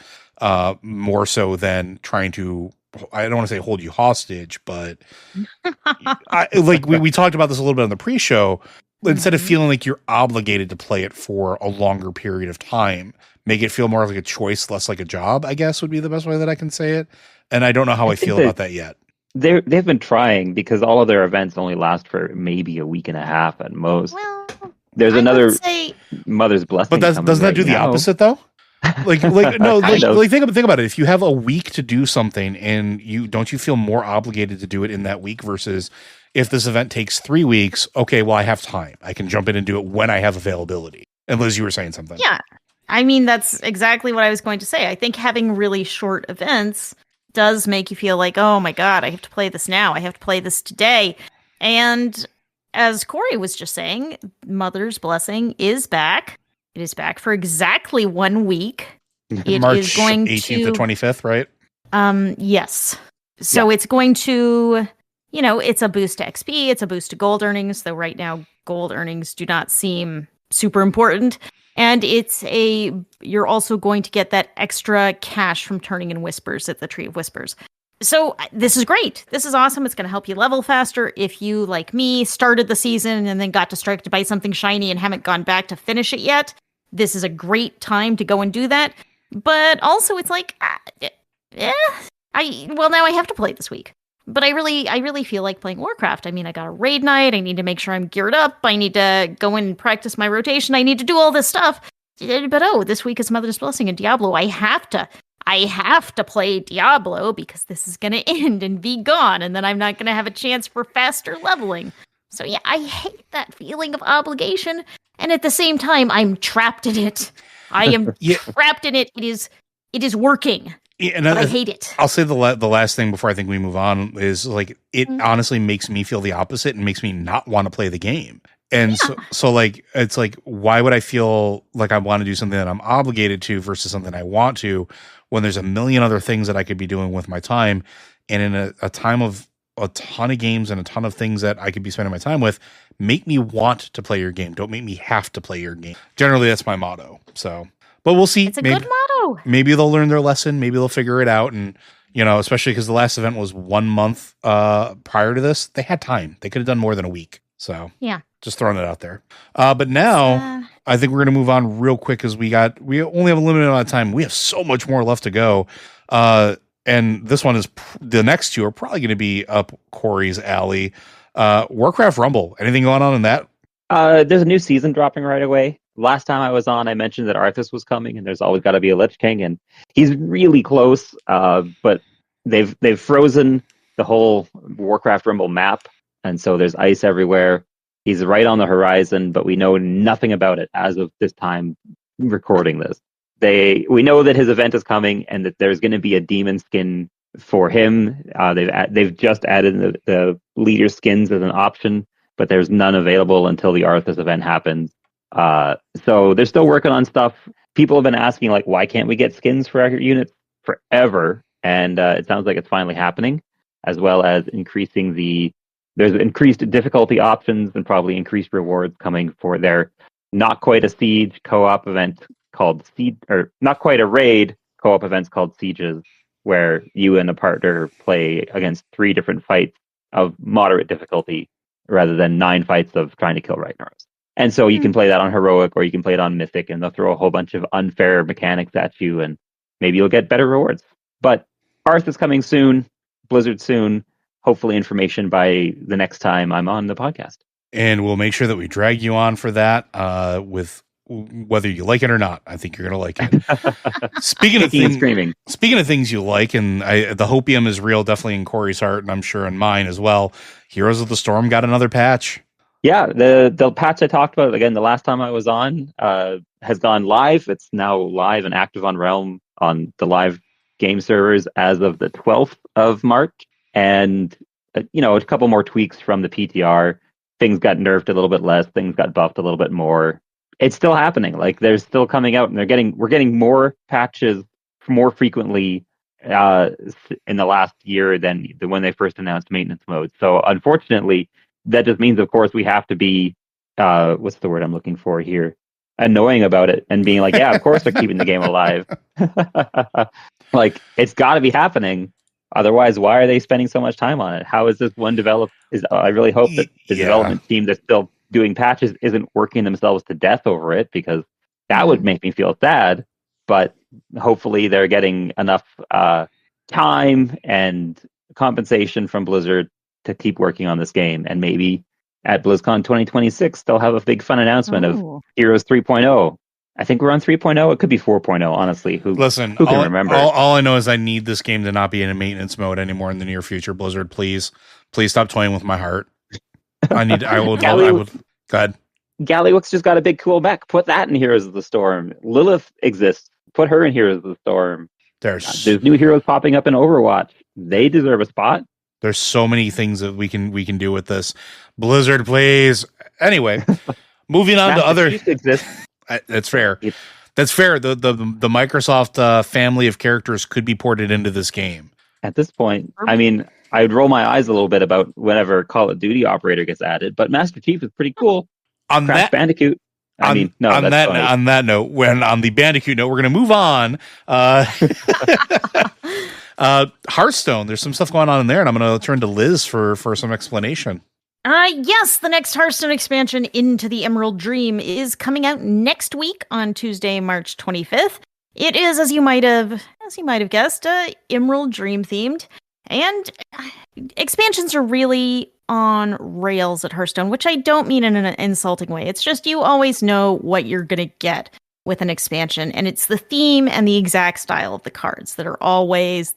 more so than trying to, I don't want to say hold you hostage, but we talked about this a little bit on the pre-show. Instead of feeling like you're obligated to play it for a longer period of time, make it feel more like a choice, less like a job, I guess would be the best way that I can say it. And I don't know how I feel about that yet. They've been trying, because all of their events only last for maybe a week and a half at most. Well, there's another Mother's Blessing. But doesn't that do the opposite though? Think about it. If you have a week to do something, and don't you feel more obligated to do it in that week versus if this event takes 3 weeks? Okay, well, I have time. I can jump in and do it when I have availability. And Liz, you were saying something. Yeah, I mean that's exactly what I was going to say. I think having really short events does make you feel like, oh my god, I have to play this now. I have to play this today. And as Cory was just saying, Mother's Blessing is back. It is back for exactly 1 week. It March is going 18th to 25th, right? Yes. So it's going to, it's a boost to XP. It's a boost to gold earnings, though right now gold earnings do not seem super important. And you're also going to get that extra cash from turning in whispers at the Tree of Whispers. So this is great. This is awesome. It's going to help you level faster. If you, like me, started the season and then got distracted by something shiny and haven't gone back to finish it yet, this is a great time to go and do that. But also it's like, now I have to play this week. But I really feel like playing Warcraft. I mean, I got a raid night. I need to make sure I'm geared up. I need to go in and practice my rotation. I need to do all this stuff. But this week is Mother's Blessing and Diablo. I have to play Diablo because this is going to end and be gone. And then I'm not going to have a chance for faster leveling. So yeah, I hate that feeling of obligation. And at the same time, I'm trapped in it. I am trapped in it. It is working. Yeah, and I hate it. I'll say the last thing before I think we move on is like it honestly makes me feel the opposite and makes me not want to play the game. And so like it's like, why would I feel like I want to do something that I'm obligated to versus something I want to when there's a million other things that I could be doing with my time, and in a time of a ton of games and a ton of things that I could be spending my time with, make me want to play your game. Don't make me have to play your game. Generally, that's my motto. So. But we'll see. It's a good motto. Maybe they'll learn their lesson. Maybe they'll figure it out. And, especially because the last event was 1 month prior to this, they had time. They could have done more than a week. So yeah, just throwing it out there. But now I think we're going to move on real quick because we only have a limited amount of time. We have so much more left to go. And this one the next two are probably going to be up Cory's alley. Warcraft Rumble. Anything going on in that? There's a new season dropping right away. Last time I was on, I mentioned that Arthas was coming, and there's always got to be a Lich King, and he's really close. But they've frozen the whole Warcraft Rumble map, and so there's ice everywhere. He's right on the horizon, but we know nothing about it as of this time recording this. We know that his event is coming, and that there's going to be a demon skin for him. They've just added the leader skins as an option, but there's none available until the Arthas event happens. So they're still working on stuff. People have been asking, like, why can't we get skins for our units forever? And it sounds like it's finally happening, as well as there's increased difficulty options and probably increased rewards coming for their not quite a siege co-op event called Siege, or not quite a raid co-op events called Sieges, where you and a partner play against 3 different fights of moderate difficulty rather than 9 fights of trying to kill Ragnar's. And so you can play that on Heroic, or you can play it on Mythic, and they'll throw a whole bunch of unfair mechanics at you, and maybe you'll get better rewards. But Arth is coming soon, Blizzard soon, hopefully information by the next time I'm on the podcast. And we'll make sure that we drag you on for that, with whether you like it or not. I think you're going to like it. Speaking of things you like, and the hopium is real, definitely in Cory's heart, and I'm sure in mine as well. Heroes of the Storm got another patch. Yeah, the patch I talked about again the last time I was on has gone live. It's now live and active on Realm on the live game servers as of the 12th of March. And a couple more tweaks from the PTR. Things got nerfed a little bit less. Things got buffed a little bit more. It's still happening. Like they're still coming out, and we're getting more patches more frequently in the last year than when they first announced maintenance mode. So unfortunately, that just means, of course, we have to be what's the word I'm looking for here? Annoying about it and being like, yeah, of course they're keeping the game alive. Like it's got to be happening. Otherwise, why are they spending so much time on it? How is this one developed? I really hope that the development team that's still doing patches isn't working themselves to death over it, because that would make me feel sad. But hopefully they're getting enough time and compensation from Blizzard to keep working on this game. And maybe at BlizzCon 2026, they'll have a big fun announcement of Heroes 3.0. I think we're on 3.0. It could be 4.0, honestly. Who can remember? All I know is I need this game to not be in a maintenance mode anymore in the near future. Blizzard, please stop toying with my heart. I would go ahead. Galliwix just got a big cool mech. Put that in Heroes of the Storm. Lilith exists. Put her in Heroes of the Storm. There's new heroes popping up in Overwatch. They deserve a spot. There's so many things that we can do with this. Blizzard, please. Anyway, moving on to other. That's fair. That's fair. The Microsoft family of characters could be ported into this game. At this point, I mean, I would roll my eyes a little bit about whenever Call of Duty Operator gets added, but Master Chief is pretty cool. Crash Bandicoot. On that note, when on the Bandicoot note, we're going to move on. Hearthstone. There's some stuff going on in there, and I'm going to turn to Liz for some explanation. Yes, the next Hearthstone expansion, Into the Emerald Dream, is coming out next week on Tuesday, March 25th. It is, as you might have guessed, Emerald Dream themed, and expansions are really on rails at Hearthstone, which I don't mean in an insulting way. It's just you always know what you're going to get with an expansion, and it's the theme and the exact style of the cards that are always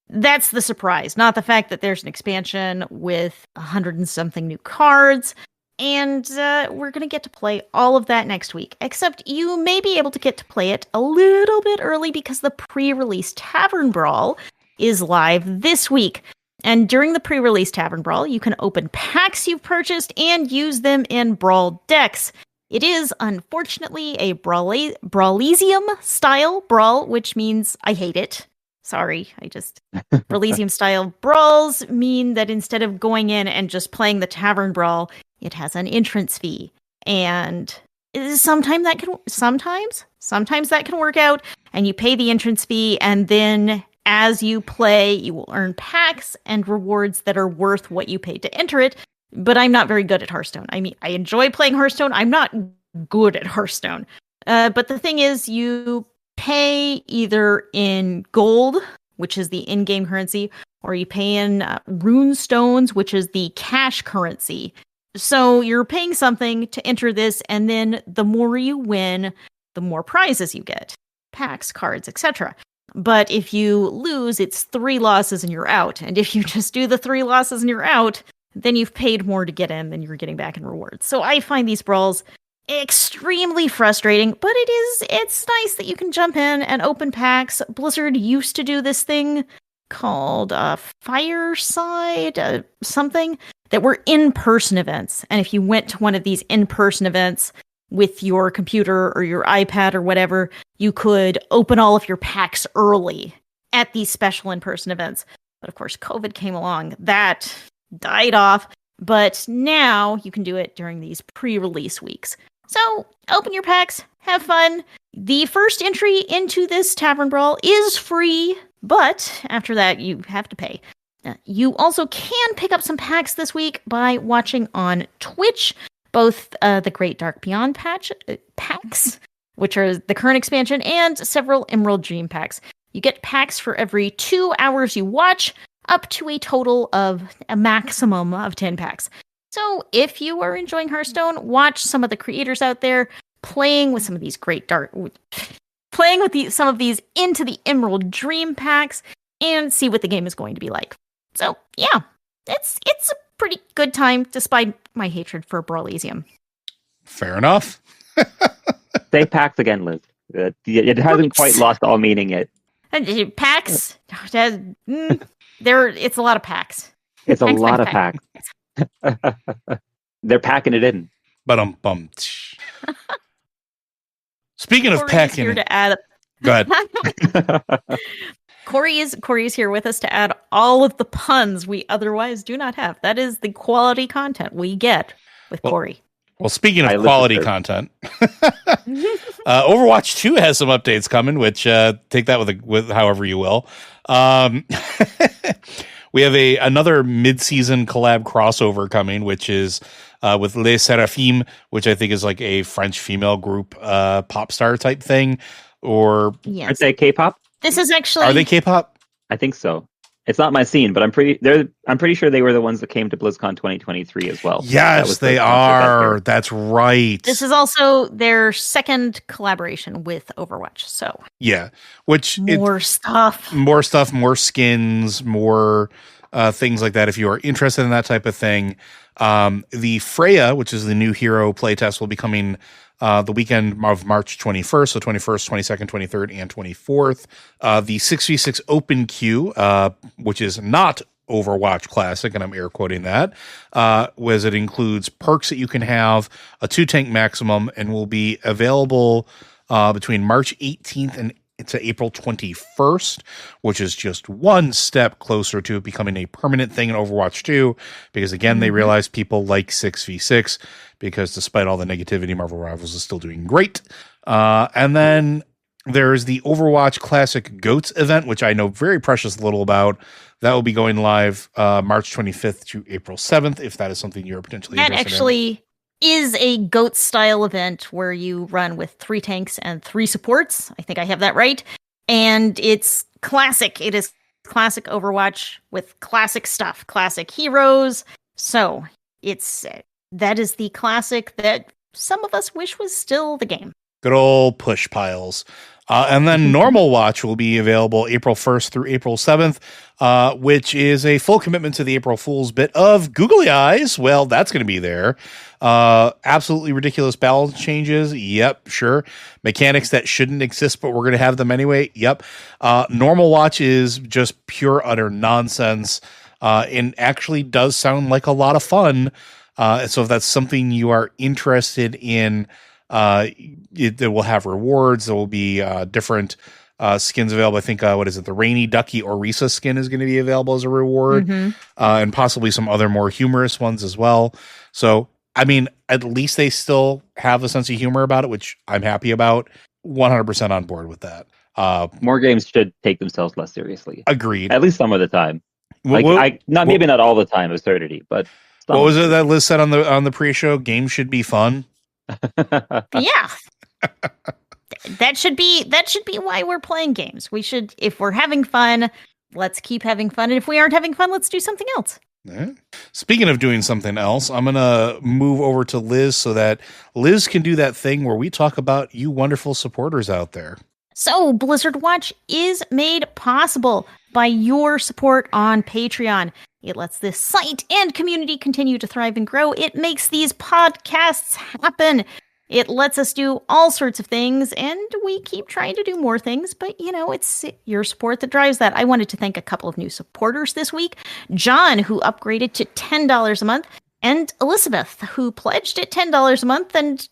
that's the surprise, not the fact that there's an expansion with 100 and something new cards. And we're going to get to play all of that next week, except you may be able to get to play it a little bit early because the pre-release Tavern Brawl is live this week. And during the pre-release Tavern Brawl, you can open packs you've purchased and use them in Brawl decks. It is, unfortunately, a Brawlesium style brawl, which means I hate it. Sorry, Brawlesium style brawls mean that instead of going in and just playing the Tavern Brawl, it has an entrance fee. And sometimes that can work out, and you pay the entrance fee, and then as you play, you will earn packs and rewards that are worth what you paid to enter it. But I'm not very good at Hearthstone. I mean, I enjoy playing Hearthstone. I'm not good at Hearthstone. But the thing is, you pay either in gold, which is the in-game currency, or you pay in rune stones, which is the cash currency. So you're paying something to enter this, and then the more you win, the more prizes you get. Packs, cards, etc. But if you lose, it's 3 losses and you're out. And if you just do the 3 losses and you're out, then you've paid more to get in than you're getting back in rewards. So I find these brawls extremely frustrating, but it's nice that you can jump in and open packs. Blizzard used to do this thing called Fireside something that were in-person events. And if you went to one of these in-person events with your computer or your iPad or whatever, you could open all of your packs early at these special in-person events. But of course, COVID came along. That died off. But now you can do it during these pre-release weeks. So open your packs, have fun. The first entry into this Tavern Brawl is free, but after that you have to pay. You also can pick up some packs this week by watching on Twitch, both the Great Dark Beyond packs, which are the current expansion, and several Emerald Dream packs. You get packs for every 2 hours you watch, up to a total of a maximum of 10 packs. So if you are enjoying Hearthstone, watch some of the creators out there playing with some of these some of these Into the Emerald Dream packs and see what the game is going to be like. So yeah, it's pretty good time, despite my hatred for Brawlesium. Fair enough. Say PAX again, Liz. It hasn't quite lost all meaning yet. PAX? It's a lot of PAX. It's a lot of PAX. They're packing it in. Bum. Speaking of packing, here to add. Go ahead. Cory is here with us to add all of the puns we otherwise do not have. That is the quality content we get with Cory. Well, speaking of quality content, Overwatch 2 has some updates coming, which take that with however you will. We have another mid-season collab crossover coming, which is with Les Seraphim, which I think is like a French female group pop star type thing. Or aren't they K-pop? This is actually... Are they K-pop? I think so. It's not my scene, but I'm pretty sure they were the ones that came to BlizzCon 2023 as well. Yes, they are. That's right. This is also their second collaboration with Overwatch. So yeah, which more stuff, more skins, more things like that. If you are interested in that type of thing, the Freya, which is the new hero playtest, will be coming the weekend of March 21st, so 21st, 22nd, 23rd, and 24th. The 6v6 open queue, which is not Overwatch Classic, and I'm air quoting that, was it includes perks that you can have, a 2-tank maximum, and will be available between March 18th and to April 21st, which is just one step closer to it becoming a permanent thing in Overwatch 2, because again, they realize people like 6v6, because despite all the negativity, Marvel Rivals is still doing great. And then there's the Overwatch Classic GOATS event, which I know very precious little about. That will be going live March 25th to April 7th, if that is something you're potentially interested in. That actually is a GOATS style event where you run with 3 tanks and 3 supports. I think I have that right. And it's classic. It is classic Overwatch with classic stuff, classic heroes. So that is the classic that some of us wish was still the game. Good old push piles. And then Normal Watch will be available April 1st through April 7th, which is a full commitment to the April Fool's bit of Googly Eyes. Well, that's going to be there. Absolutely ridiculous balance changes. Yep, sure. Mechanics that shouldn't exist, but we're going to have them anyway. Yep. Normal Watch is just pure, utter nonsense, and actually does sound like a lot of fun. So if that's something you are interested in, it will have rewards. There will be different skins available. I think the Rainy Ducky Orisa skin is going to be available as a reward, and possibly some other more humorous ones as well. So I mean, at least they still have a sense of humor about it, which I'm happy about. 100% on board with that. More games should take themselves less seriously. Agreed. At least some of the time. Maybe not all the time, absurdity, but what was it that Liz said on the pre-show? Games should be fun. Yeah. That should be why we're playing games. We should, if we're having fun, let's keep having fun. And if we aren't having fun, let's do something else. Yeah. Speaking of doing something else, I'm going to move over to Liz so that Liz can do that thing where we talk about you wonderful supporters out there. So Blizzard Watch is made possible by your support on Patreon. It lets this site and community continue to thrive and grow. It makes these podcasts happen. It lets us do all sorts of things, and we keep trying to do more things, but, it's your support that drives that. I wanted to thank a couple of new supporters this week. John, who upgraded to $10 a month, and Elizabeth, who pledged at $10 a month, and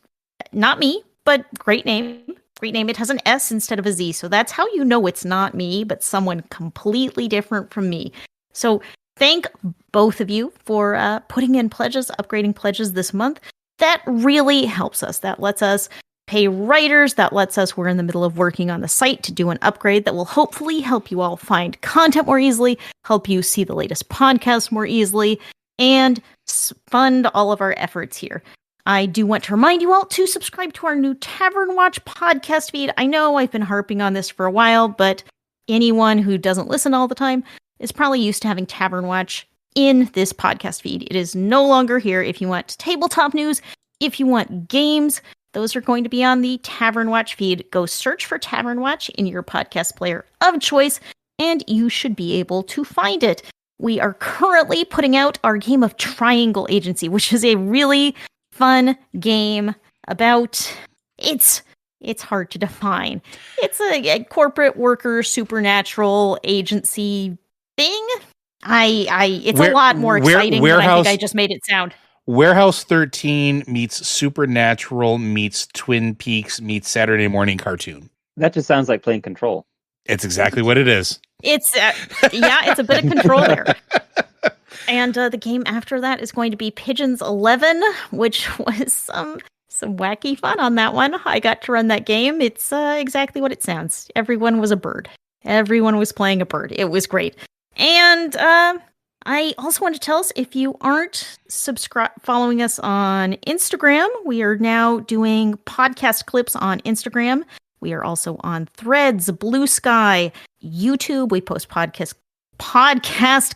not me, but great name. Great name. It has an S instead of a Z, so that's how you know it's not me, but someone completely different from me. So thank both of you for putting in pledges, upgrading pledges this month. That really helps us. That lets us pay writers. That lets us, we're in the middle of working on the site to do an upgrade that will hopefully help you all find content more easily, help you see the latest podcasts more easily, and fund all of our efforts here. I do want to remind you all to subscribe to our new Tavern Watch podcast feed. I know I've been harping on this for a while, but anyone who doesn't listen all the time is probably used to having Tavern Watch in this podcast feed. It is no longer here. If you want tabletop news, if you want games, those are going to be on the Tavern Watch feed. Go search for Tavern Watch in your podcast player of choice, and you should be able to find it. we are currently putting out our game of Triangle Agency, which is a really fun game about it's hard to define. It's a corporate worker supernatural agency thing. It's a lot more exciting than I think I just made it sound. Warehouse 13 meets Supernatural meets Twin Peaks meets Saturday morning cartoon. That just sounds like playing Control. It's exactly what it is. It's it's a bit of Control there. And the game after that is going to be Pigeons 11, which was some wacky fun on that one. I got to run that game. It's exactly what it sounds. Everyone was a bird. Everyone was playing a bird. It was great. And I also want to tell us, if you aren't following us on Instagram, we are now doing podcast clips on Instagram. We are also on Threads, Blue Sky, YouTube. We post podcast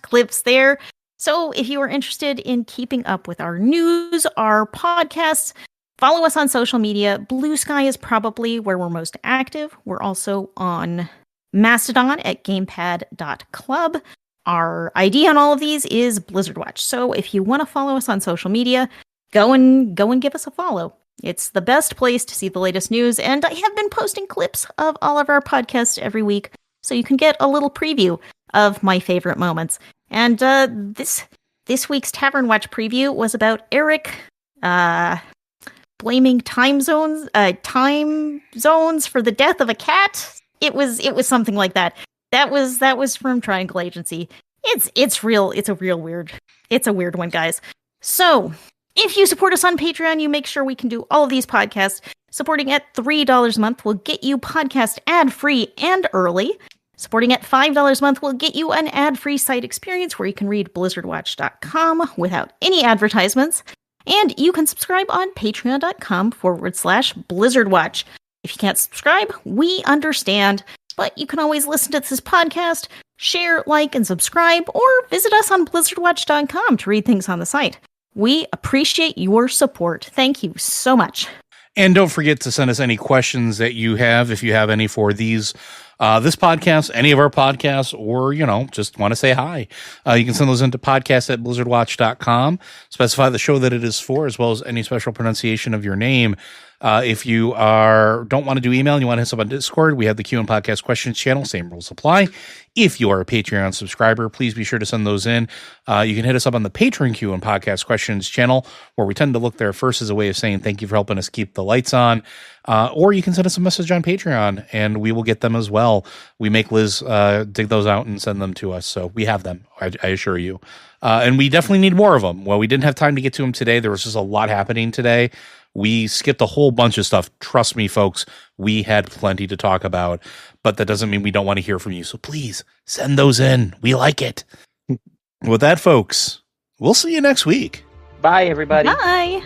clips there. So if you are interested in keeping up with our news, our podcasts, follow us on social media. Blue Sky is probably where we're most active. We're also on Mastodon at gamepad.club. Our ID on all of these is Blizzard Watch. So if you want to follow us on social media, go and give us a follow. It's the best place to see the latest news, and I have been posting clips of all of our podcasts every week, so you can get a little preview of my favorite moments. And this week's Tavern Watch preview was about Eric blaming time zones for the death of a cat. It was something like that. That was from Triangle Agency. It's a weird one, guys. So if you support us on Patreon, you make sure we can do all of these podcasts. Supporting at $3 a month will get you podcast ad-free and early. Supporting at $5 a month will get you an ad-free site experience where you can read blizzardwatch.com without any advertisements. And you can subscribe on patreon.com/blizzardwatch. If you can't subscribe, we understand, but you can always listen to this podcast, share, like, and subscribe, or visit us on blizzardwatch.com to read things on the site. We appreciate your support. Thank you so much. And don't forget to send us any questions that you have, if you have any for this podcast, any of our podcasts, or, just want to say hi. You can send those into podcast@blizzardwatch.com. Specify the show that it is for, as well as any special pronunciation of your name. If you don't want to do email and you want to hit us up on Discord, we have the Q and Podcast Questions channel. Same rules apply. If you are a Patreon subscriber, please be sure to send those in. You can hit us up on the Patreon Q and Podcast Questions channel, where we tend to look there first as a way of saying thank you for helping us keep the lights on. Or you can send us a message on Patreon, and we will get them as well. We make Liz dig those out and send them to us, so we have them, I assure you. And we definitely need more of them. Well, we didn't have time to get to them today. There was just a lot happening today. We skipped a whole bunch of stuff. Trust me, folks, we had plenty to talk about, but that doesn't mean we don't want to hear from you. So please send those in. We like it. With that, folks, we'll see you next week. Bye, everybody. Bye.